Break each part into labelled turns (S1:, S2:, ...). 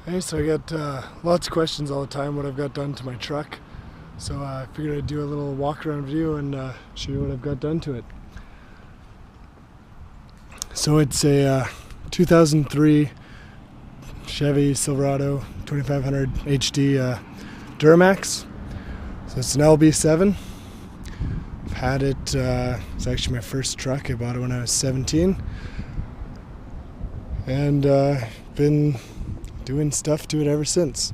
S1: Hey, so I get lots of questions all the time what I've got done to my truck. So I figured I'd do a little walk around video and show you what I've got done to it. So it's a 2003 Chevy Silverado 2500 HD Duramax. So it's an LB7. I've had it, it's actually my first truck. I bought it when I was 17. And been doing stuff to it ever since.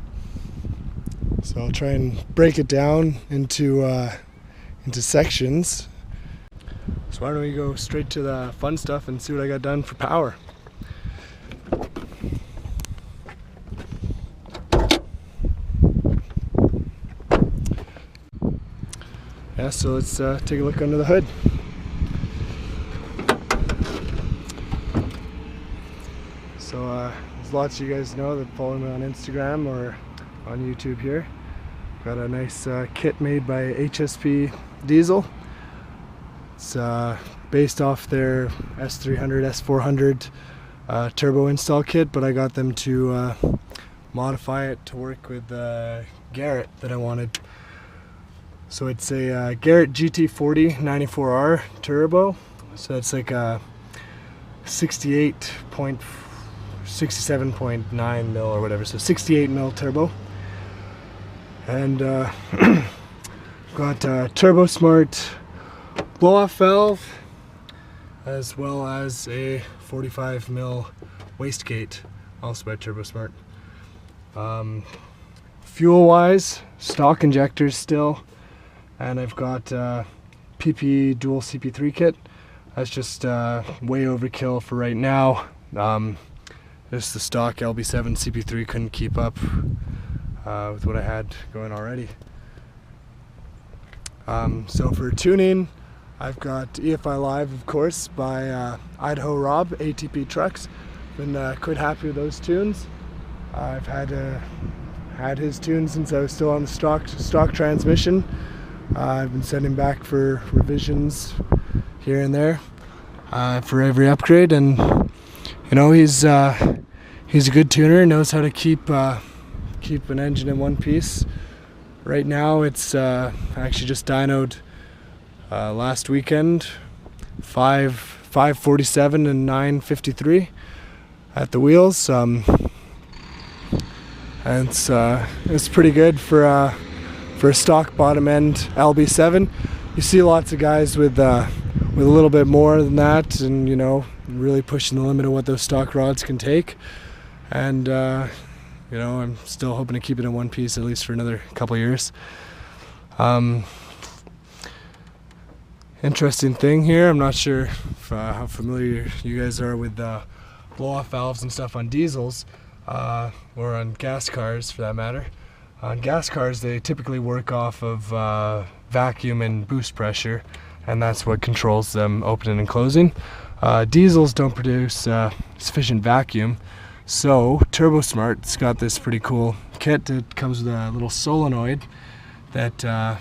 S1: So I'll try and break it down into sections. So why don't we go straight to the fun stuff and see what I got done for power. Yeah, so let's take a look under the hood. So there's lots of you guys know that follow me on Instagram or on YouTube here. Got a nice kit made by HPS Diesel. It's based off their S300, S400 turbo install kit, but I got them to modify it to work with Garrett that I wanted. So it's a Garrett GT4094R turbo. So it's like a 67.9 mil or whatever, so 68 mil turbo. And got a Turbosmart blow-off valve as well as a 45 mil wastegate, also by Turbosmart. Fuel wise, stock injectors still, and I've got PP dual CP3 kit. That's just way overkill for right now. Just the stock LB7 CP3 couldn't keep up with what I had going already. So for tuning, I've got EFI Live, of course, by Idaho Rob, ATP Trucks. Been quite happy with those tunes. I've had his tunes since I was still on the stock transmission. I've been sending back for revisions here and there for every upgrade, and you know, he's a good tuner, knows how to keep an engine in one piece. Right now it's actually just dynoed last weekend, 547 and 953 at the wheels, and it's pretty good for a stock bottom end LB7. You see lots of guys with a little bit more than that, and you know, really pushing the limit of what those stock rods can take. And you know, I'm still hoping to keep it in one piece at least for another couple years. Interesting thing here, I'm not sure how familiar you guys are with blow-off valves and stuff on diesels, or on gas cars for that matter. On gas cars, they typically work off of vacuum and boost pressure, and that's what controls them opening and closing. Diesels don't produce sufficient vacuum, so Turbosmart's got this pretty cool kit that comes with a little solenoid that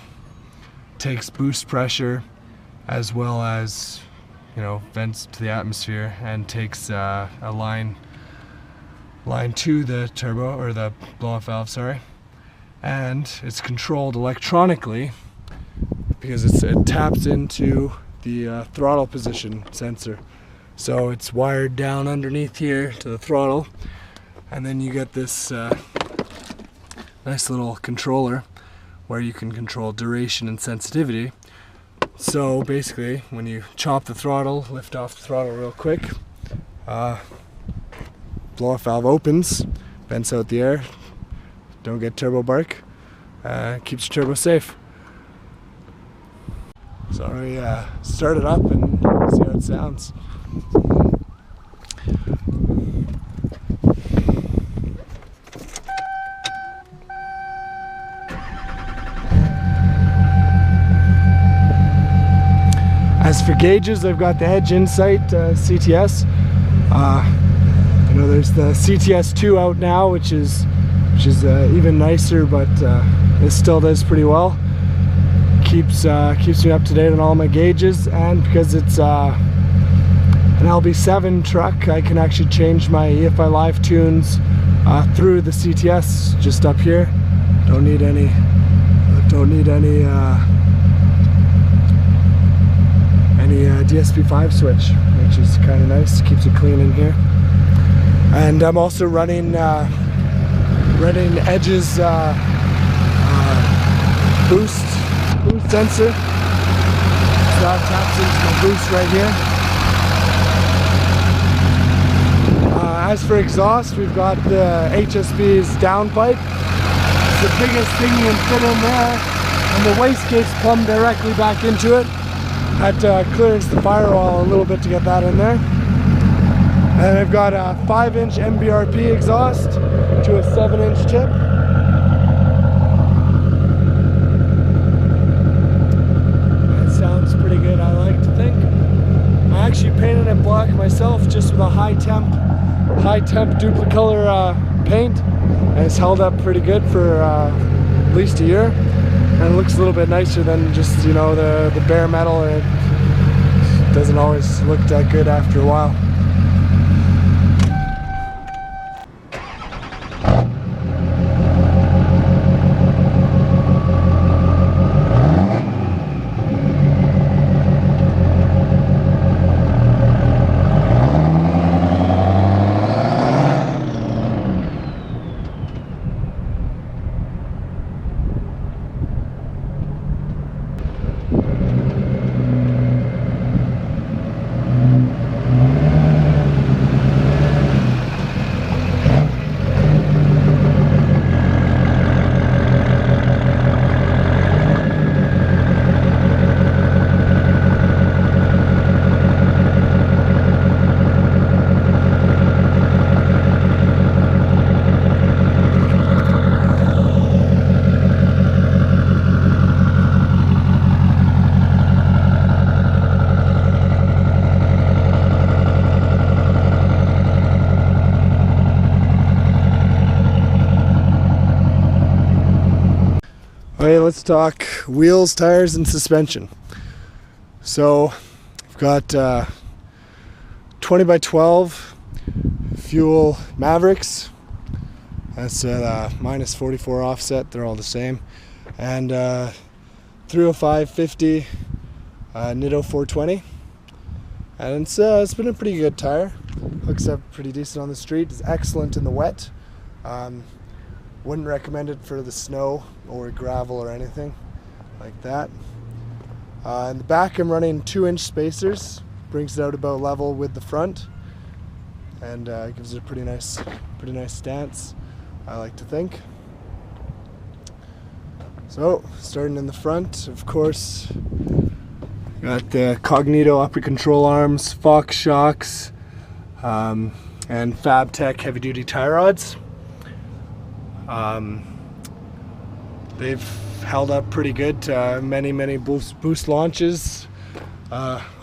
S1: takes boost pressure as well as, you know, vents to the atmosphere, and takes a line to the turbo, or the blow-off valve, sorry, and it's controlled electronically because it taps into the throttle position sensor. So it's wired down underneath here to the throttle, and then you get this nice little controller where you can control duration and sensitivity. So basically, when you chop the throttle, lift off the throttle real quick, blow-off valve opens, vents out the air, don't get turbo bark, keeps your turbo safe. So we start it up and see how it sounds. As for gauges, I've got the HPS Insight CTS. You know, there's the CTS 2 out now, which is even nicer, but this still does pretty well. Keeps me up to date on all my gauges, and because it's an an LB7 truck, I can actually change my EFI Live tunes through the CTS just up here. Don't need any DSP5 switch, which is kind of nice. Keeps it clean in here. And I'm also running Edge's boost sensor. So that taps into my boost right here. As for exhaust, we've got the HSB's downpipe. It's the biggest thing you can fit in there, and the wastegate's plumbed directly back into it. Had to clearance the firewall a little bit to get that in there. And I've got a 5-inch MBRP exhaust to a 7-inch tip. That sounds pretty good, I like to think. I actually painted it black myself, just with a high temp duplicolor paint, and it's held up pretty good for at least a year. And it looks a little bit nicer than just, you know, the bare metal, and it doesn't always look that good after a while. Okay, let's talk wheels, tires, and suspension. So I've got 20x12 Fuel Maveriks. That's a -44 offset. They're all the same. And 305/50 Nitto 420. And it's been a pretty good tire. Hooks up pretty decent on the street. It's excellent in the wet. Wouldn't recommend it for the snow or gravel or anything like that. In the back, I'm running 2-inch spacers. Brings it out about level with the front, and gives it a pretty nice stance, I like to think. So, starting in the front, of course, got the Cognito upper control arms, Fox shocks, and Fabtech heavy-duty tie rods. They've held up pretty good to many boost launches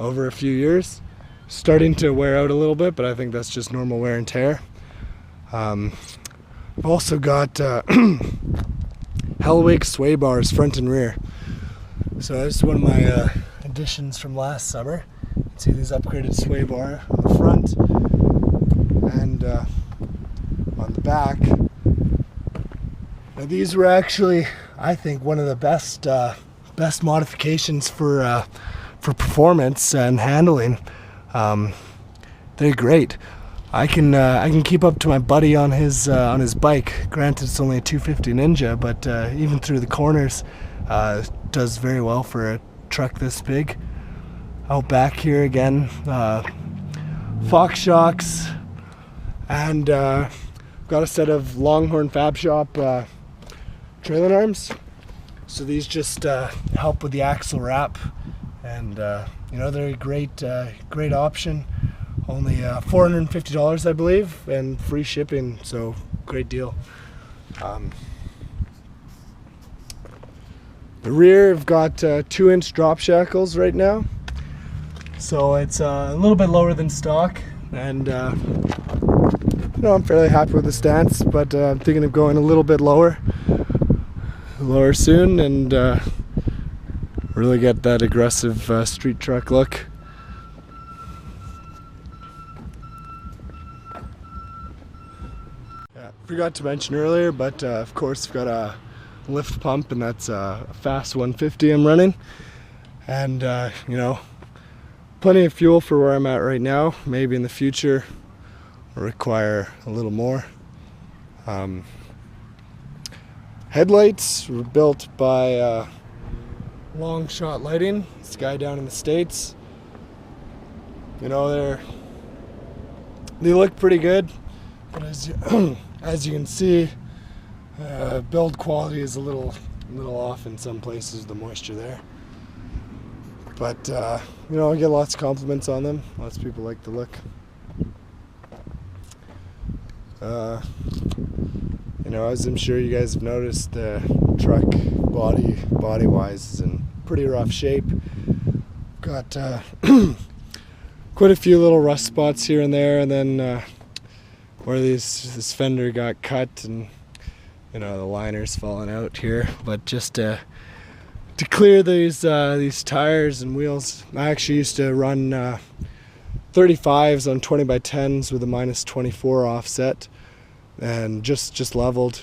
S1: over a few years. Starting to wear out a little bit, but I think that's just normal wear and tear. I've also got Hellwig Swaybars front and rear. So that's one of my additions from last summer. You can see these upgraded sway bar on the front and on the back. Now these were actually, I think, one of the best modifications for performance and handling. They're great. I can keep up to my buddy on his bike. Granted, it's only a 250 Ninja, but even through the corners, does very well for a truck this big. Out back here again, Fox shocks, and got a set of Longhorn Fab Shop trailing arms. So these just help with the axle wrap, and you know, they're a great option. Only $450, I believe, and free shipping, so great deal. The rear, I've got 2-inch drop shackles right now, so it's a little bit lower than stock, and you know, I'm fairly happy with the stance, but I'm thinking of going a little bit lower soon, and really get that aggressive street truck look. Forgot to mention earlier, but of course I've got a lift pump, and that's a Fass 150 I'm running, and you know, plenty of fuel for where I'm at right now. Maybe in the future I'll require a little more. Headlights were built by Longshot lighting, this guy down in the States. You know, they look pretty good, but as you can see, build quality is a little off in some places, the moisture there. But you know, I get lots of compliments on them. Lots of people like the look. You know, as I'm sure you guys have noticed, the truck body wise is in pretty rough shape. Got quite a few little rust spots here and there, and then where this fender got cut, and you know, the liner's falling out here. But just to clear these tires and wheels, I actually used to run 35s on 20x10s with a -24 offset, and just leveled.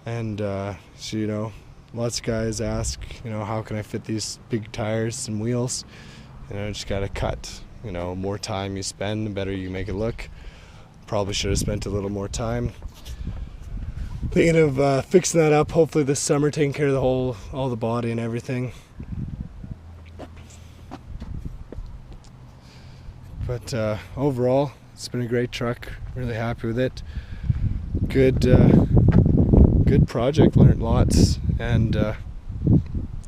S1: And so, you know, lots of guys ask, you know, how can I fit these big tires and wheels? You know, just gotta cut. You know, more time you spend, the better you make it look. Probably should have spent a little more time. Thinking of fixing that up hopefully this summer, taking care of all the body and everything. But overall, it's been a great truck. Really happy with it. Good project. Learned lots, and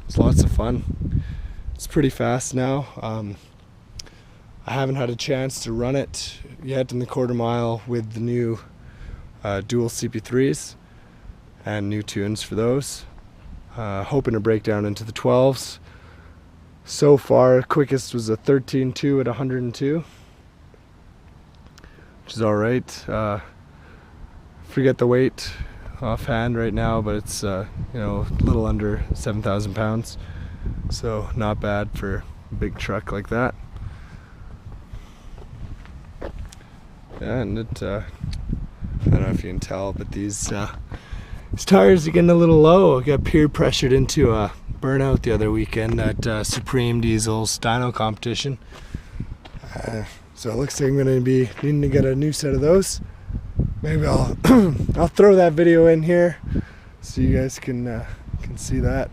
S1: it's lots of fun. It's pretty fast now. I haven't had a chance to run it yet in the quarter mile with the new dual CP3s and new tunes for those. Hoping to break down into the 12s. So far, quickest was a 13.2 at 102, which is all right. Forget the weight offhand right now, but it's you know, a little under 7,000 pounds, so not bad for a big truck like that. Yeah, and it, I don't know if you can tell, but these tires are getting a little low. I got peer pressured into a burnout the other weekend at Supreme Diesel's dyno competition. So it looks like I'm going to be needing to get a new set of those. Maybe I'll I'll throw that video in here so you guys can see that.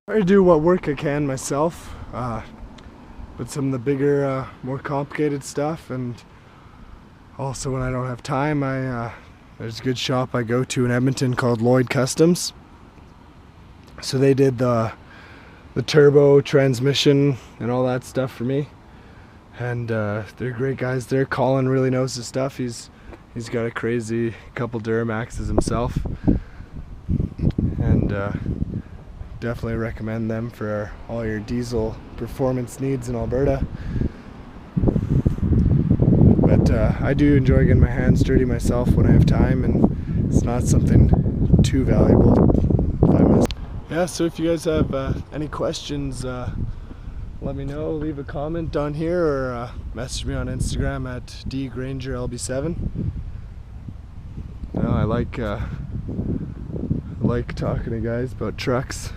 S1: I do what work I can myself, but some of the bigger, more complicated stuff, and also when I don't have time, there's a good shop I go to in Edmonton called Lloyd Customs. So they did the turbo, transmission, and all that stuff for me, and they're great guys there. Colin really knows his stuff. He's got a crazy couple Duramaxes himself, and definitely recommend them for all your diesel performance needs in Alberta. But I do enjoy getting my hands dirty myself when I have time, and it's not something too valuable if I miss. Yeah, so if you guys have any questions, let me know. Leave a comment down here, or message me on Instagram at dgrangerlb7. You know, I like talking to guys about trucks.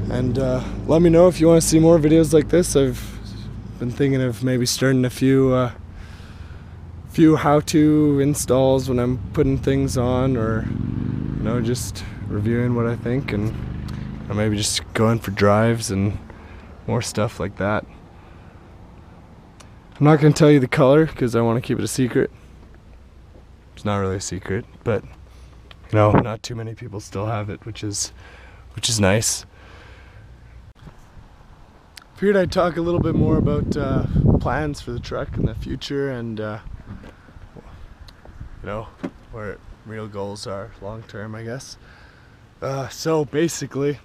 S1: And let me know if you want to see more videos like this. I've been thinking of maybe starting a few how-to installs when I'm putting things on, or you know, just reviewing what I think, and maybe just going for drives and more stuff like that. I'm not going to tell you the color because I want to keep it a secret. It's not really a secret, but you know, not too many people still have it, which is nice. figured I'd talk a little bit more about plans for the truck in the future, and you know, where real goals are long term, I guess. So basically,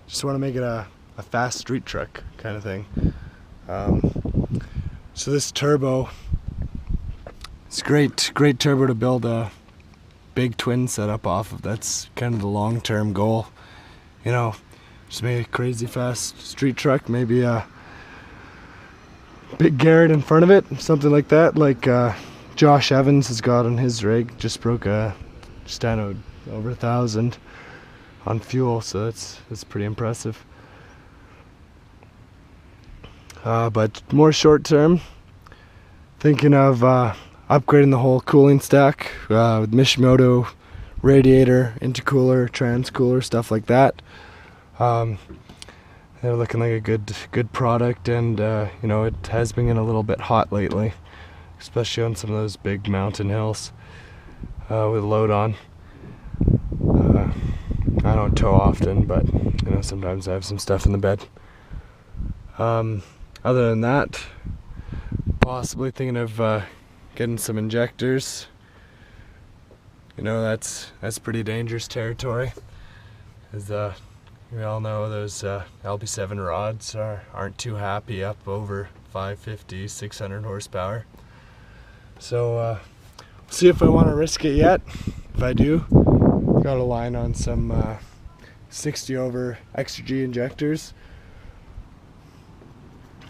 S1: just want to make it a fast street truck kind of thing. So this turbo, it's great turbo to build a big twin setup off of. That's kind of the long-term goal, you know. Just make a crazy fast street truck, maybe a big Garrett in front of it, something like that, like Josh Evans has got on his rig. Just broke just down over 1,000 on fuel, so that's pretty impressive. But more short term, thinking of upgrading the whole cooling stack with Mishimoto radiator, intercooler, transcooler, stuff like that. They're looking like a good product, and you know, it has been getting a little bit hot lately, especially on some of those big mountain hills with load on. I don't tow often, but you know, sometimes I have some stuff in the bed. Other than that, possibly thinking of getting some injectors. You know, that's pretty dangerous territory, as we all know those LB7 rods aren't too happy up over 550, 600 horsepower. So see if I want to risk it yet. If I do, got a line on some 60 over extra G injectors.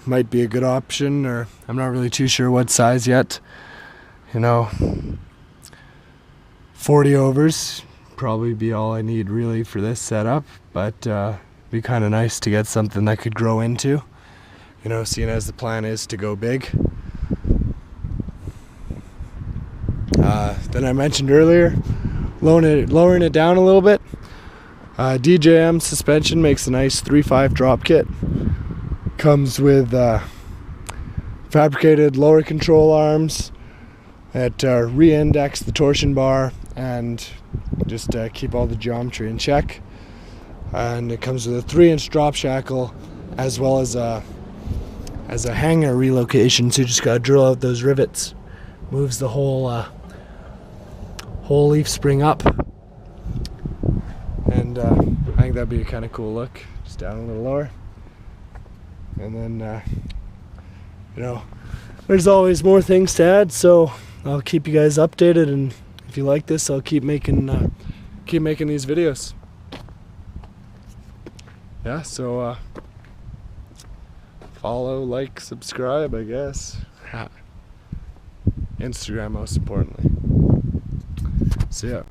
S1: Might be a good option, or I'm not really too sure what size yet. You know, 40 overs probably be all I need really for this setup, but be kind of nice to get something that could grow into, you know, seeing as the plan is to go big. Then I mentioned earlier lowering it down a little bit. DJM suspension makes a nice 3.5 drop kit. Comes with fabricated lower control arms that re-index the torsion bar and just keep all the geometry in check. And it comes with a 3-inch drop shackle, as well as a hanger relocation. So you just gotta drill out those rivets. Moves the whole leaf spring up, and I think that'd be a kind of cool look. Just down a little lower. And then, you know, there's always more things to add, so I'll keep you guys updated, and if you like this, I'll keep making these videos. Yeah, so follow, like, subscribe, I guess. Instagram most importantly. See ya.